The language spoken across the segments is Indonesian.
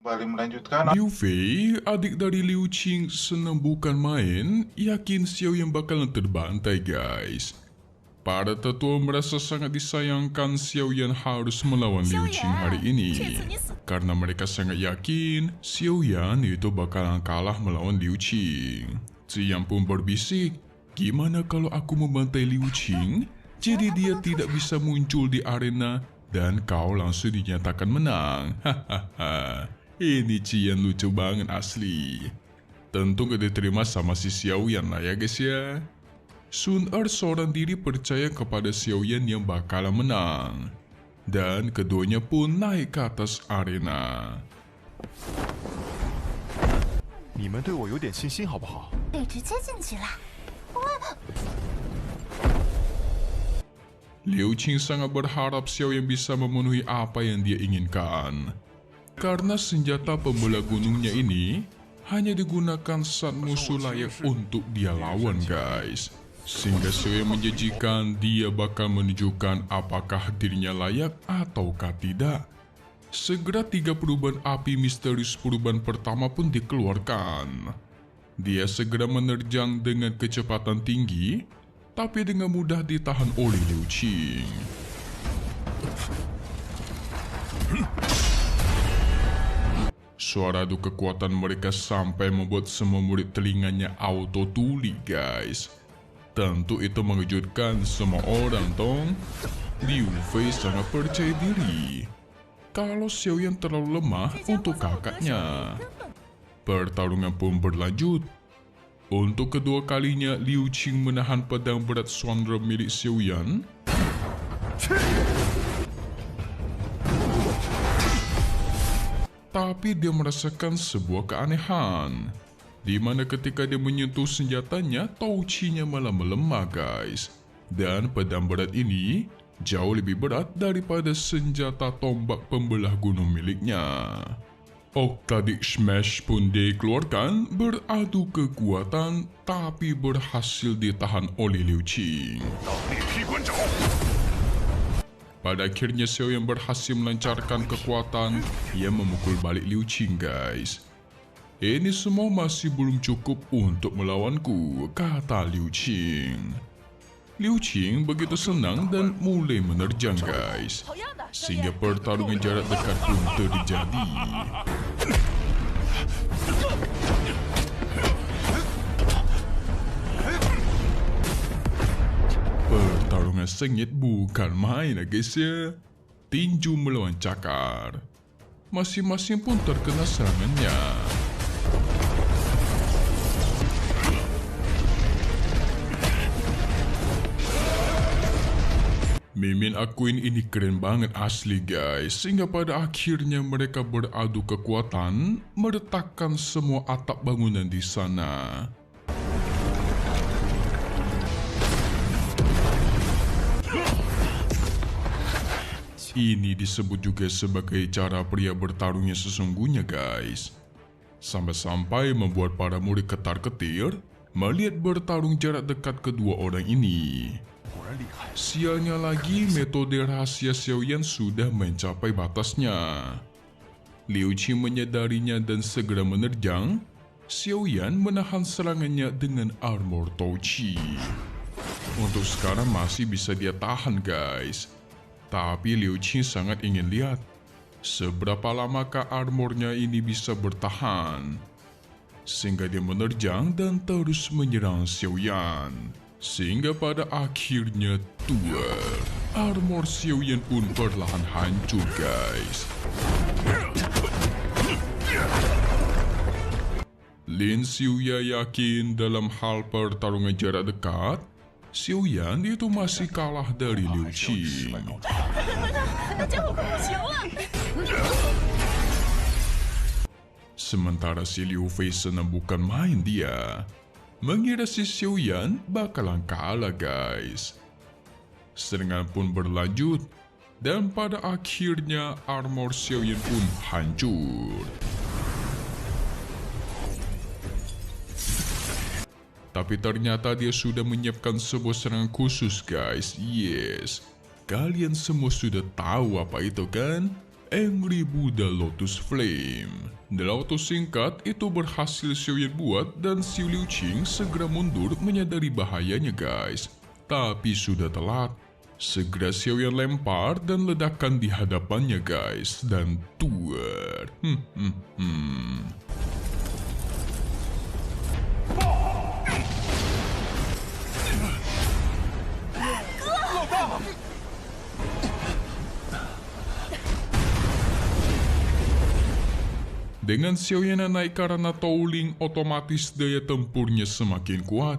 Kembali melanjutkan. Liu Fei, adik dari Liu Qing, senang bukan main, yakin Xiao Yan bakalan terbantai guys. Para tetua merasa sangat disayangkan Xiao Yan harus melawan Liu Qing hari ini. Karena mereka sangat yakin Xiao Yan itu bakalan kalah melawan Liu Qing. Ziyang pun berbisik, gimana kalau aku membantai Liu Qing? Jadi dia tidak bisa muncul di arena dan kau langsung dinyatakan menang. Hahaha. Ini Cian lucu banget asli. Tentu gak diterima sama si Xiao Yan lah ya guys ya. Sun Er seorang diri percaya kepada Xiao Yan yang bakalan menang. Dan keduanya pun naik ke atas arena. 你们对我有点信心好不好？得直接晋级了。 Liu Qing sangat berharap Xiao Yan bisa memenuhi apa yang dia inginkan. Karena senjata pembelah gunungnya ini hanya digunakan saat musuh layak untuk dia lawan guys. Sehingga Xiao Yan menjanjikan dia bakal menunjukkan apakah dirinya layak ataukah tidak. Segera 3 perubahan api misterius perubahan pertama pun dikeluarkan. Dia segera menerjang dengan kecepatan tinggi, tapi dengan mudah ditahan oleh Liu Qing. Suara adu kekuatan mereka sampai membuat semua murid telinganya auto tuli guys. Tentu itu mengejutkan semua orang tong. Liu Fei sangat percaya diri kalau Xiao Yan terlalu lemah untuk kakaknya. Pertarungan pun berlanjut. Untuk kedua kalinya Liu Qing menahan pedang berat Xuanre milik Xiao Yan. Tapi dia merasakan sebuah keanehan, di mana ketika dia menyentuh senjatanya, Touchi-nya malah melemah guys. Dan pedang berat ini jauh lebih berat daripada senjata tombak pembelah gunung miliknya. Octadic Smash pun dikeluarkan, beradu kekuatan, tapi berhasil ditahan oleh Liu Qing. Pada akhirnya Xiao Yan berhasil melancarkan kekuatan yang memukul balik Liu Qing guys. Ini semua masih belum cukup untuk melawanku, kata Liu Qing. Liu Qing begitu senang dan mulai menerjang guys. Sehingga pertarungan jarak dekat pun terjadi. Pertarungan sengit bukan main guys ya. Tinju melawan cakar. Masing-masing pun terkena serangannya. Mimin akuin ini keren banget asli guys. Sehingga pada akhirnya mereka beradu kekuatan, meretakkan semua atap bangunan di sana. Ini disebut juga sebagai cara pria bertarungnya sesungguhnya guys. Sampai-sampai membuat para murid ketar-ketir melihat bertarung jarak dekat kedua orang ini. Sialnya lagi, metode rahasia Xiao Yan sudah mencapai batasnya. Liu Qing menyadarinya dan segera menerjang. Xiao Yan menahan serangannya dengan armor Touchi. Untuk sekarang masih bisa dia tahan guys. Tapi Liu Qing sangat ingin lihat seberapa lamakah armornya ini bisa bertahan. Sehingga dia menerjang dan terus menyerang Xiao Yan. Sehingga pada akhirnya armor Xiao Yan pun perlahan hancur guys. Lin Xiuya yakin dalam hal pertarungan jarak dekat, Xiao Yan itu masih kalah dari Liu Qing. Sementara si Liu Fei senang bukan main dia. Mengira si Xiao Yan bakalan kalah guys. Serangan pun berlanjut. Dan pada akhirnya armor Xiao Yan pun hancur. Tapi ternyata dia sudah menyiapkan sebuah serangan khusus guys. Yes, kalian semua sudah tahu apa itu kan? Angry Buddha Lotus Flame. Dalam waktu singkat, itu berhasil Xiao Yan buat dan Xiao Liuqing segera mundur menyadari bahayanya guys. Tapi sudah telat. Segera Xiao Yan lempar dan ledakan di hadapannya guys. Dan tuar. Dengan Xiao Yan naik karena Towling, otomatis daya tempurnya semakin kuat.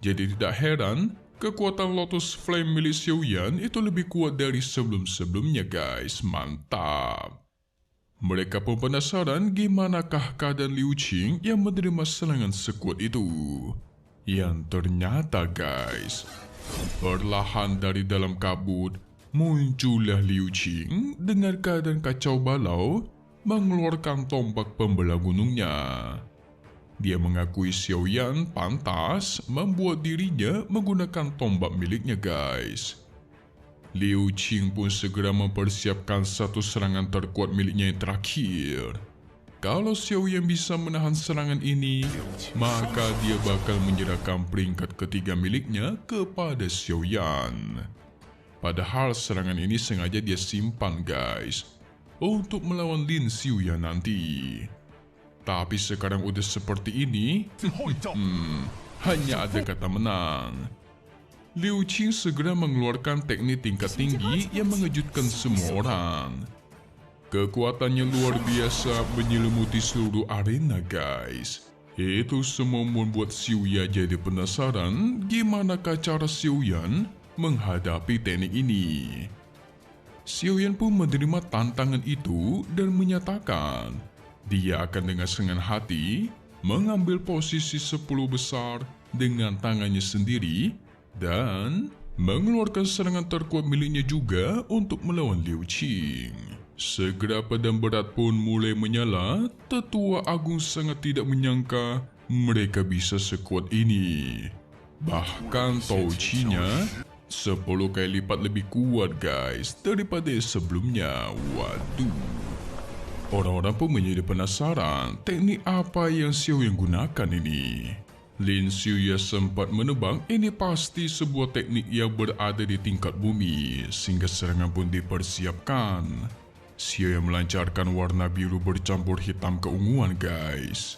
Jadi tidak heran, kekuatan Lotus Flame milik Xiao Yan itu lebih kuat dari sebelum-sebelumnya guys. Mantap. Mereka pun penasaran gimanakah keadaan Liuqing yang menerima serangan sekuat itu. Yang ternyata guys, perlahan dari dalam kabut, muncullah Liuqing dengan keadaan kacau balau, mengeluarkan tombak pembelah gunungnya. Dia mengakui Xiao Yan pantas membuat dirinya menggunakan tombak miliknya guys. Liuqing pun segera mempersiapkan satu serangan terkuat miliknya yang terakhir. Kalau Xiao Yan bisa menahan serangan ini, maka dia bakal menyerahkan peringkat ketiga miliknya kepada Xiao Yan. Padahal serangan ini sengaja dia simpan guys, untuk melawan Lin Xiuyan nanti. Tapi sekarang udah seperti ini, hanya ada kata menang. Liuqing segera mengeluarkan teknik tingkat tinggi yang mengejutkan semua orang. Kekuatannya luar biasa menyelimuti seluruh arena guys. Itu semua membuat Xiuya jadi penasaran gimanakah cara Xiuyan menghadapi teknik ini. Xiao Yan pun menerima tantangan itu dan menyatakan dia akan dengan senang hati mengambil posisi 10 besar dengan tangannya sendiri dan mengeluarkan serangan terkuat miliknya juga untuk melawan Liuqing. Segera pedang berat pun mulai menyala. Tetua Agung sangat tidak menyangka mereka bisa sekuat ini. Bahkan Touchi-nya 10 kali lipat lebih kuat guys daripada sebelumnya. Waduh. Orang-orang pun menjadi penasaran teknik apa yang Xiao Yan gunakan ini. Lin Xiuya sempat menebak ini pasti sebuah teknik yang berada di tingkat bumi, sehingga serangan pun dipersiapkan. Xiao Yan melancarkan warna biru bercampur hitam keunguan guys.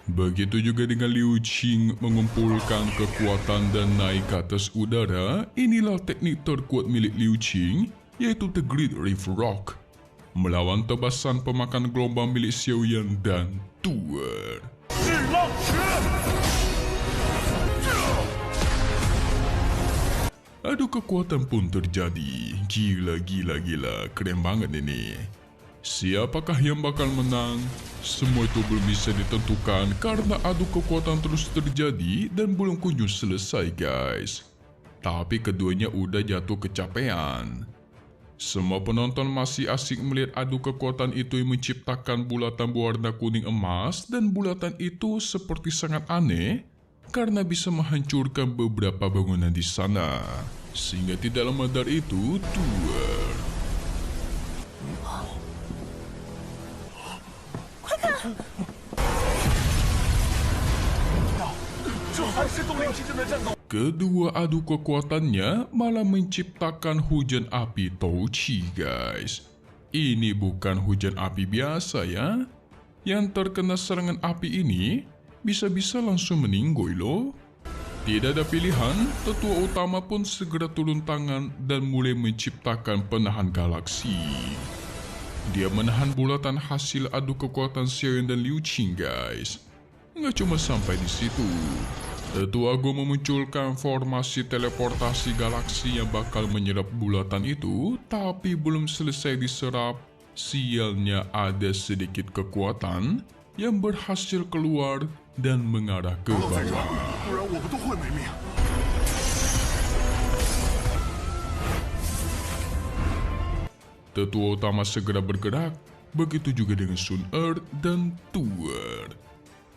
Begitu juga dengan Liuqing mengumpulkan kekuatan dan naik ke atas udara. Inilah teknik terkuat milik Liuqing, yaitu The Great River Rock, melawan tebasan pemakan gelombang milik Xiao Yan dan tuar. Adu kekuatan pun terjadi. Gila, keren banget ini. Siapakah yang bakal menang? Semua itu belum bisa ditentukan karena adu kekuatan terus terjadi dan belum kunjung selesai guys. Tapi keduanya udah jatuh kecapean. Semua penonton masih asik melihat adu kekuatan itu yang menciptakan bulatan berwarna kuning emas, dan bulatan itu seperti sangat aneh karena bisa menghancurkan beberapa bangunan di sana. Sehingga tidak lama dari itu, tuar. Kedua adu kekuatannya malah menciptakan hujan api Touchi guys. Ini bukan hujan api biasa ya. Yang terkena serangan api ini bisa-bisa langsung meninggoy loh. Tidak ada pilihan, tetua utama pun segera turun tangan dan mulai menciptakan penahan galaksi. Dia menahan bulatan hasil adu kekuatan Xiao Yan dan Liuqing guys. Nggak cuma sampai di situ. Tetua Agung memunculkan formasi teleportasi galaksi yang bakal menyerap bulatan itu, tapi belum selesai diserap, sialnya ada sedikit kekuatan yang berhasil keluar dan mengarah ke bawah. Tetua utama segera bergerak, begitu juga dengan Sun Er dan tuar.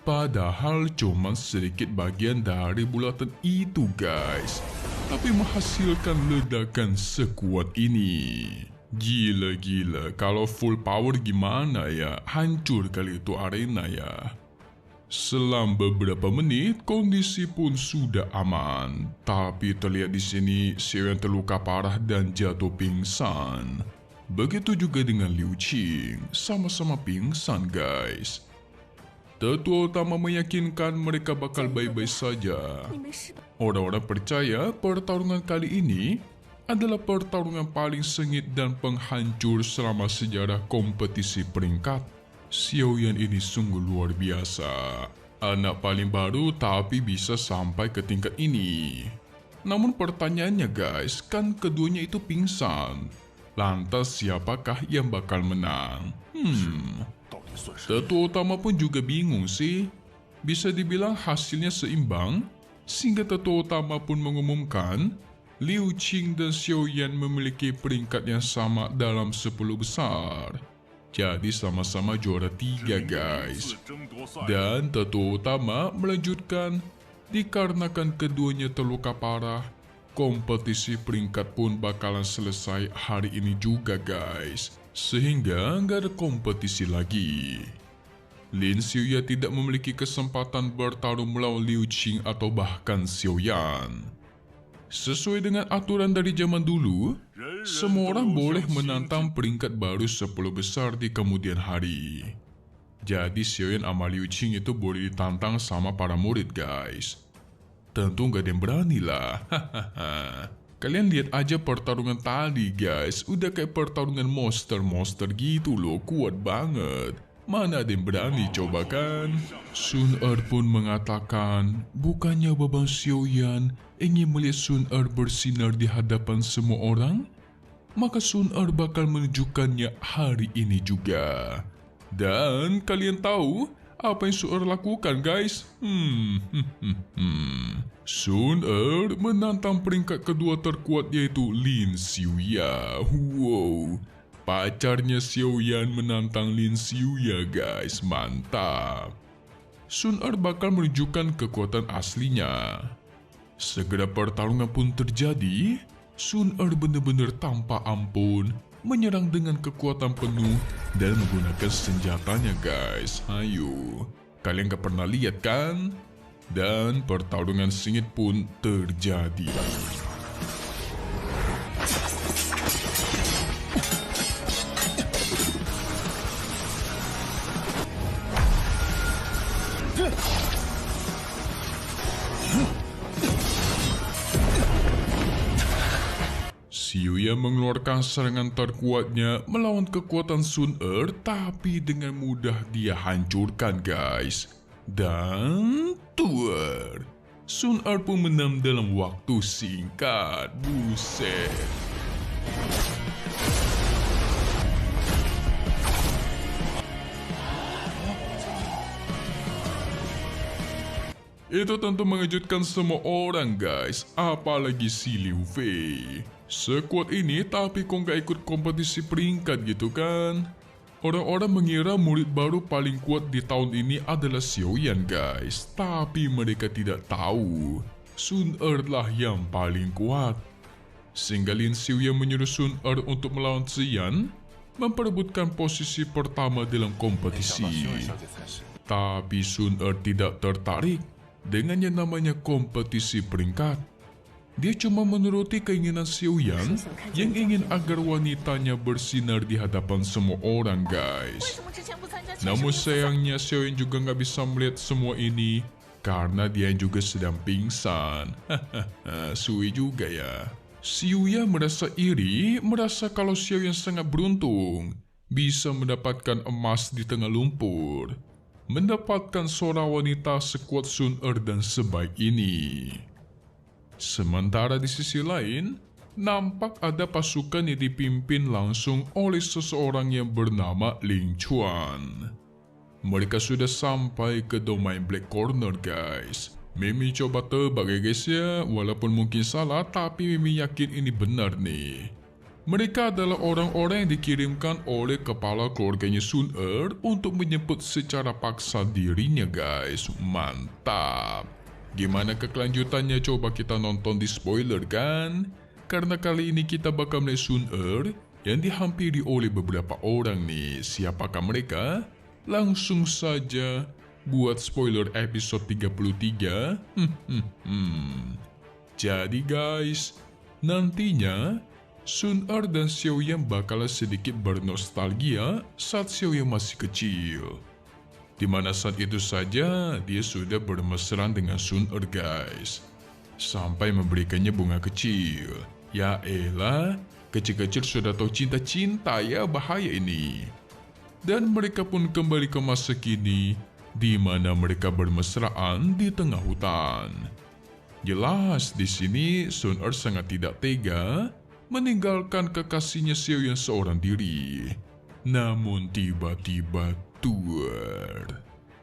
Padahal cuma sedikit bagian dari bulatan itu guys, tapi menghasilkan ledakan sekuat ini. Gila-gila, kalau full power gimana ya? Hancur kali itu arena ya. Selang beberapa menit, kondisi pun sudah aman. Tapi terlihat di sini Xiaoyan terluka parah dan jatuh pingsan. Begitu juga dengan Liu Qing, sama-sama pingsan guys. Tetua utama meyakinkan mereka bakal baik-baik saja. Orang-orang percaya pertarungan kali ini adalah pertarungan paling sengit dan penghancur selama sejarah kompetisi peringkat. Xiaoyan ini sungguh luar biasa. Anak paling baru tapi bisa sampai ke tingkat ini. Namun pertanyaannya guys, kan keduanya itu pingsan. Lantas siapakah yang bakal menang? Tetua utama pun juga bingung sih. Bisa dibilang hasilnya seimbang, sehingga tetua utama pun mengumumkan Liu Qing dan Xiaoyan memiliki peringkat yang sama dalam 10 besar. Jadi sama-sama juara 3 guys. Dan tetua utama melanjutkan, dikarenakan keduanya terluka parah, kompetisi peringkat pun bakalan selesai hari ini juga guys. Sehingga nggak ada kompetisi lagi. Lin Xiuya tidak memiliki kesempatan bertarung melawan Liu Qing atau bahkan Xiaoyan. Sesuai dengan aturan dari zaman dulu, semua orang boleh menantang peringkat baru 10 besar di kemudian hari. Jadi Xiaoyan sama Liu Qing itu boleh ditantang sama para murid guys. Tentu nggak ada yang berani lah. Kalian lihat aja pertarungan tadi guys, udah kayak pertarungan monster-monster gitu loh, kuat banget. Mana ada yang berani coba kan? Sun Er pun mengatakan, bukannya Babang Xiaoyan ingin melihat Sun Er bersinar di hadapan semua orang? Maka Sun Er bakal menunjukkannya hari ini juga. Dan kalian tahu apa yang Sun Er lakukan guys? Sun Er menantang peringkat kedua terkuat yaitu Lin Xiuya. Wow, pacarnya Xiaoyan menantang Lin Xiuya guys, mantap. Sun Er bakal menunjukkan kekuatan aslinya. Segera pertarungan pun terjadi. Sun Er benar-benar tanpa ampun menyerang dengan kekuatan penuh dan menggunakan senjatanya guys. Ayo, kalian gak pernah lihat kan? Dan pertarungan sengit pun terjadi. Xiuya mengeluarkan serangan terkuatnya melawan kekuatan Sun Er, tapi dengan mudah dia hancurkan guys. Dan tuer, Sun Er pun menang dalam waktu singkat. Buset. Itu tentu mengejutkan semua orang guys, apalagi si Liu Fei. Sekuat ini tapi kok gak ikut kompetisi peringkat gitu kan? Orang-orang mengira murid baru paling kuat di tahun ini adalah Xiaoyan guys, tapi mereka tidak tahu Sun Er lah yang paling kuat. Sehingga Lin Xiuya menyuruh Sun Er untuk melawan Ziyan, memperebutkan posisi pertama dalam kompetisi. Tapi Sun Er tidak tertarik dengan yang namanya kompetisi peringkat. Dia cuma menuruti keinginan Xiaoyan yang ingin agar wanitanya bersinar di hadapan semua orang guys. Namun sayangnya Xiaoyan juga nggak bisa melihat semua ini karena dia juga sedang pingsan. Sui juga ya. Xiuya merasa iri, merasa kalau Xiaoyan sangat beruntung bisa mendapatkan emas di tengah lumpur, mendapatkan seorang wanita sekuat Sun Er dan sebaik ini. Sementara di sisi lain, nampak ada pasukan yang dipimpin langsung oleh seseorang yang bernama Ling Chuan. Mereka sudah sampai ke domain Black Corner guys. Mimi coba tebak ya guys ya, walaupun mungkin salah tapi Mimi yakin ini benar nih. Mereka adalah orang-orang yang dikirimkan oleh kepala keluarganya Sun Er untuk menjemput secara paksa dirinya guys. Mantap. Gimana kelanjutannya, coba kita nonton di spoiler kan? Karena kali ini kita bakal melihat Sun Er yang dihampiri oleh beberapa orang nih. Siapakah mereka? Langsung saja buat spoiler episode 33. Jadi guys, nantinya Sun Er dan Xiao Yang bakal sedikit bernostalgia saat Xiao Yang masih kecil. Di mana saat itu saja dia sudah bermesraan dengan Sun Er guys. Sampai memberikannya bunga kecil. Ya elah, kecil-kecil sudah tahu cinta-cinta ya, bahaya ini. Dan mereka pun kembali ke masa kini, di mana mereka bermesraan di tengah hutan. Jelas di sini Sun Er sangat tidak tega meninggalkan kekasihnya Xiao Yang seorang diri. Namun tiba-tiba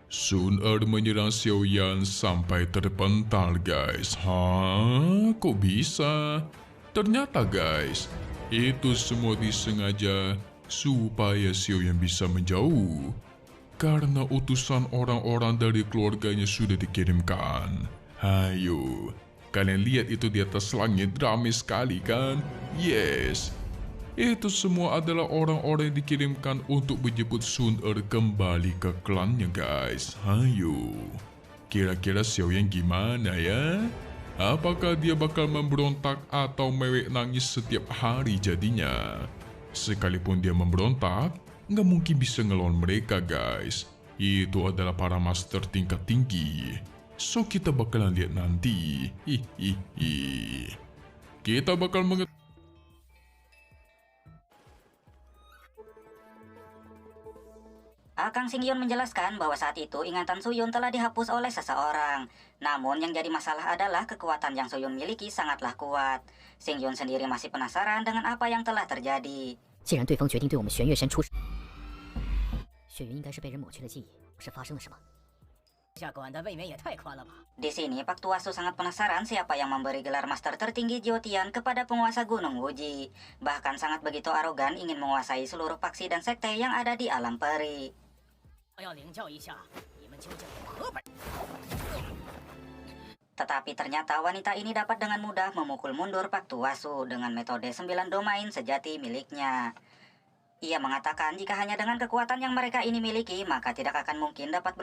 Sun Er menyerang Xiao Yan sampai terpental guys. Hah? Kok bisa? Ternyata guys, itu semua disengaja supaya Xiao Yan bisa menjauh. Karena utusan orang-orang dari keluarganya sudah dikirimkan. Hayo, kalian lihat itu di atas langit, ramai sekali kan? Yes. Itu semua adalah orang-orang yang dikirimkan untuk menjemput Sun Er kembali ke klannya guys. Hayo. Kira-kira Xiao Yang gimana ya? Apakah dia bakal memberontak atau mewek nangis setiap hari jadinya? Sekalipun dia memberontak, nggak mungkin bisa ngelawan mereka guys. Itu adalah para master tingkat tinggi. So kita bakalan lihat nanti. Kita bakal Kang Xingyun menjelaskan bahwa saat itu ingatan Suyun telah dihapus oleh seseorang. Namun yang jadi masalah adalah kekuatan yang Suyun miliki sangatlah kuat. Xingyun sendiri masih penasaran dengan apa yang telah terjadi. 既然对方决定对我们玄月山出手，雪云应该是被人抹去了记忆，是发生了什么？ Di sini Pak Tuasu sangat penasaran siapa yang memberi gelar master tertinggi Jiotian kepada penguasa Gunung Wuji. Bahkan sangat begitu arogan ingin menguasai seluruh paksi dan sekte yang ada di alam peri. Tetapi ternyata wanita ini dapat dengan mudah memukul mundur Pak Tuasu dengan metode 9 domain sejati miliknya. Ia mengatakan jika hanya dengan kekuatan yang mereka ini miliki, maka tidak akan mungkin dapat